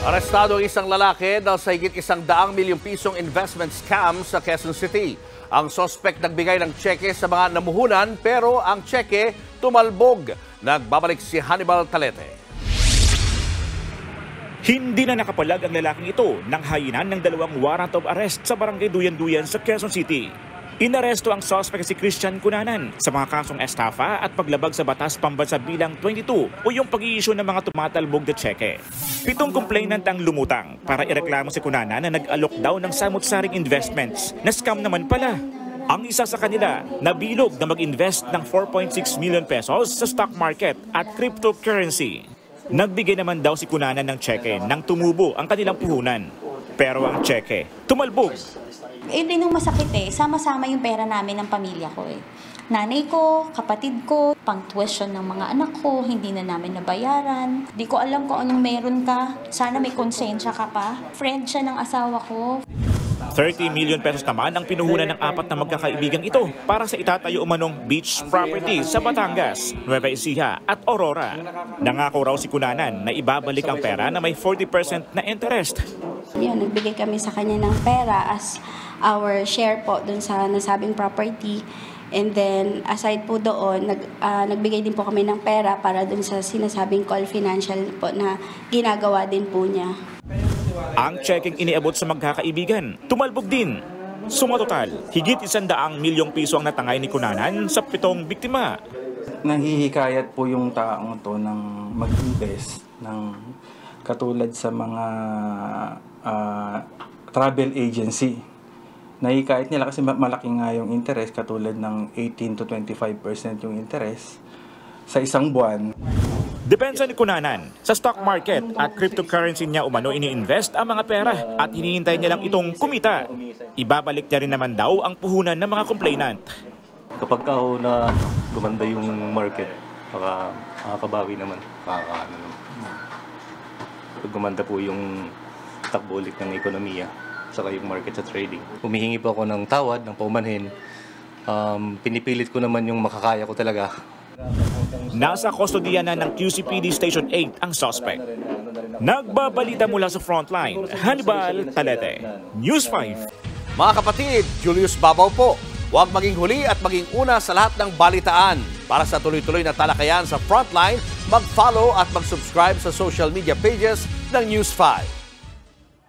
Arestado ang isang lalaki dahil sa higit 100 milyong pisong investment scam sa Quezon City. Ang sospek nagbigay ng tseke sa mga namuhunan pero ang tseke tumalbog. Nagbabalik si Hannibal Talete. Hindi na nakapalag ang lalaking ito nang hayinan ng 2 warrant of arrest sa barangay Duyan-Duyan sa Quezon City. Inaresto ang suspect si Christian Cunanan sa mga kasong estafa at paglabag sa batas pambansa bilang 22 o yung pag-i-issue ng mga tumatalbog na tseke. 7 complainant ang lumutang para ireklamo si Cunanan na nag-alok daw ng samut-saring investments na scam naman pala. Ang isa sa kanila nabilog na mag-invest ng 4.6 million pesos sa stock market at cryptocurrency. Nagbigay naman daw si Cunanan ng tseke nang tumubo ang kanilang puhunan. Pero ang tseke tumalbog. Hindi nung masakit sama-sama yung pera namin ng pamilya ko Nanay ko, kapatid ko, pang tuition ng mga anak ko, hindi na namin nabayaran. Di ko alam kung anong meron ka. Sana may konsensya ka pa. Friend siya ng asawa ko. 30 million pesos naman ang pinuhunan ng 4 na magkakaibigang ito para sa itatayo umanong beach property sa Batangas, Nueva Ecija at Aurora. Nangako raw si Cunanan na ibabalik ang pera na may 40% na interest. Yun, nagbigay kami sa kanya ng pera as our share po dun sa nasabing property. And then, aside po doon, nagbigay din po kami ng pera para dun sa sinasabing call financial po na ginagawa din po niya. Ang checking iniabot sa magkakaibigan, tumalbog din. Sumatotal, higit 100 milyong piso ang natangay ni Cunanan sa 7 biktima. Nanghihikayat po yung taong to ng mag-invest ng katulad sa mga travel agency. Nahihikayat nila kasi malaki nga yung interest, katulad ng 18 to 25% yung interest sa isang buwan. Depensa ni Cunanan, sa stock market at cryptocurrency niya umano ini-invest ang mga pera at hinihintay niya lang itong kumita. Ibabalik niya rin naman daw ang puhunan ng mga complainant. Kapag na gumanda yung market, makakabawi naman. Pag gumanda po yung takbo ulit ng ekonomiya, saka yung market sa trading. Humihingi po ako ng tawad, ng paumanhin. Pinipilit ko naman yung makakaya ko talaga. Nasa kustodiya na ng QCPD Station 8 ang suspect. Nagbabalita mula sa frontline, Hannibal Talete, News 5. Mga kapatid, Julius Babaw po. Huwag maging huli at maging una sa lahat ng balitaan. Para sa tuloy-tuloy na talakayan sa Frontline, mag-follow at mag-subscribe sa social media pages ng News 5.